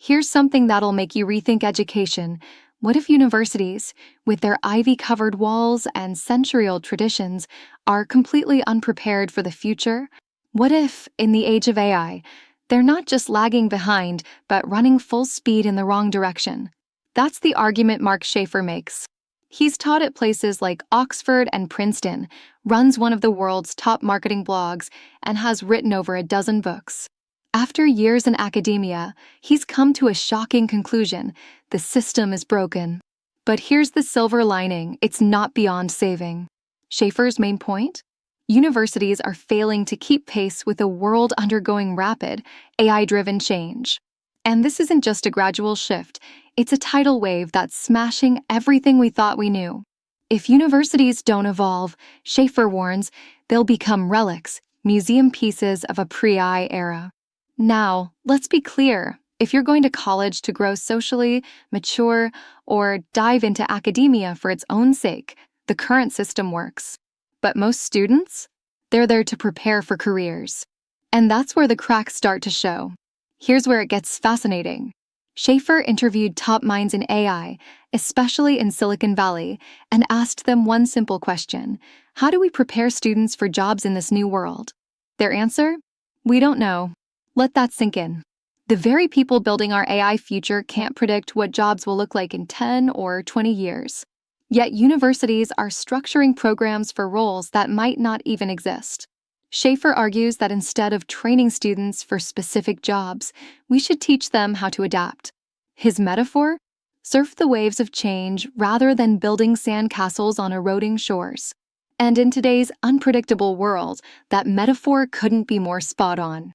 Here's something that'll make you rethink education. What if universities, with their ivy-covered walls and century-old traditions, are completely unprepared for the future? What if, in the age of AI, they're not just lagging behind, but running full speed in the wrong direction? That's the argument Mark Schaefer makes. He's taught at places like Oxford and Princeton, runs one of the world's top marketing blogs, and has written over a dozen books. After years in academia, he's come to a shocking conclusion: the system is broken. But here's the silver lining: it's not beyond saving. Schaefer's main point? Universities are failing to keep pace with a world undergoing rapid, AI-driven change. And this isn't just a gradual shift, it's a tidal wave that's smashing everything we thought we knew. If universities don't evolve, Schaefer warns, they'll become relics, museum pieces of a pre-AI era. Now, let's be clear. If you're going to college to grow socially, mature, or dive into academia for its own sake, the current system works. But most students? They're there to prepare for careers. And that's where the cracks start to show. Here's where it gets fascinating. Schaefer interviewed top minds in AI, especially in Silicon Valley, and asked them one simple question: how do we prepare students for jobs in this new world? Their answer? We don't know. Let that sink in. The very people building our AI future can't predict what jobs will look like in 10 or 20 years. Yet universities are structuring programs for roles that might not even exist. Schaefer argues that instead of training students for specific jobs, we should teach them how to adapt. His metaphor? Surf the waves of change rather than building sandcastles on eroding shores. And in today's unpredictable world, that metaphor couldn't be more spot on.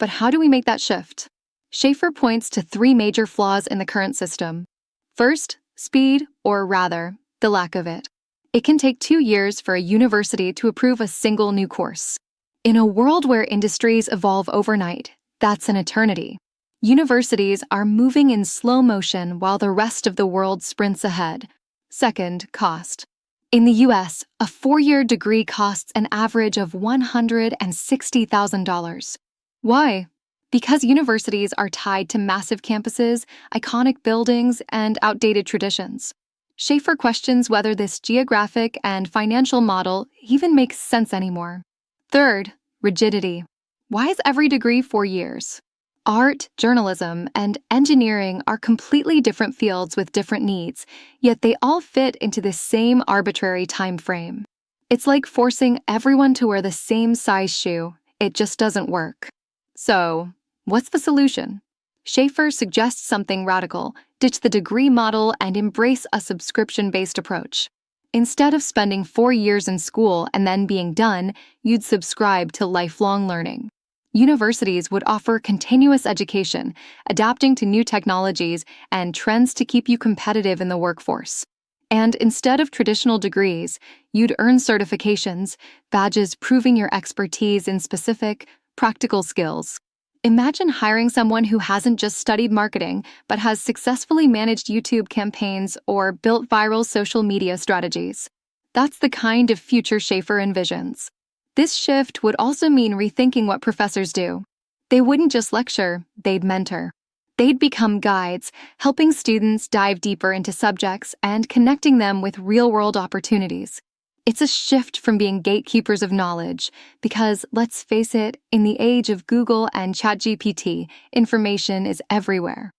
But how do we make that shift? Schaefer points to three major flaws in the current system. First, speed, or rather, the lack of it. It can take 2 years for a university to approve a single new course. In a world where industries evolve overnight, that's an eternity. Universities are moving in slow motion while the rest of the world sprints ahead. Second, cost. In the US, a 4-year degree costs an average of $160,000. Why? Because universities are tied to massive campuses, iconic buildings, and outdated traditions. Schaefer questions whether this geographic and financial model even makes sense anymore. Third, rigidity. Why is every degree 4 years? Art, journalism, and engineering are completely different fields with different needs, yet they all fit into the same arbitrary time frame. It's like forcing everyone to wear the same size shoe. It just doesn't work. So, what's the solution? Schaefer suggests something radical: ditch the degree model and embrace a subscription-based approach. Instead of spending 4 years in school and then being done, you'd subscribe to lifelong learning. Universities would offer continuous education, adapting to new technologies and trends to keep you competitive in the workforce. And instead of traditional degrees, you'd earn certifications, badges proving your expertise in specific, practical skills. Imagine hiring someone who hasn't just studied marketing, but has successfully managed YouTube campaigns or built viral social media strategies. That's the kind of future Schaefer envisions. This shift would also mean rethinking what professors do. They wouldn't just lecture, they'd mentor. They'd become guides, helping students dive deeper into subjects and connecting them with real-world opportunities. It's a shift from being gatekeepers of knowledge, because, let's face it, in the age of Google and ChatGPT, information is everywhere.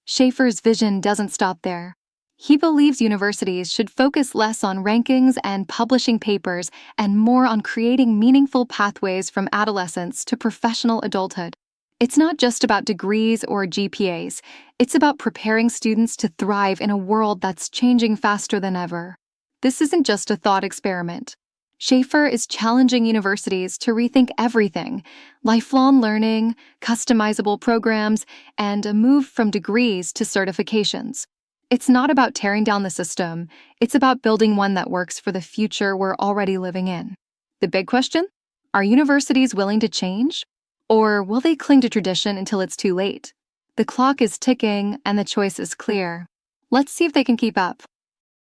Schaefer's vision doesn't stop there. He believes universities should focus less on rankings and publishing papers and more on creating meaningful pathways from adolescence to professional adulthood. It's not just about degrees or GPAs. It's about preparing students to thrive in a world that's changing faster than ever. This isn't just a thought experiment. Schaefer is challenging universities to rethink everything: lifelong learning, customizable programs, and a move from degrees to certifications. It's not about tearing down the system. It's about building one that works for the future we're already living in. The big question? Are universities willing to change? Or will they cling to tradition until it's too late? The clock is ticking and the choice is clear. Let's see if they can keep up.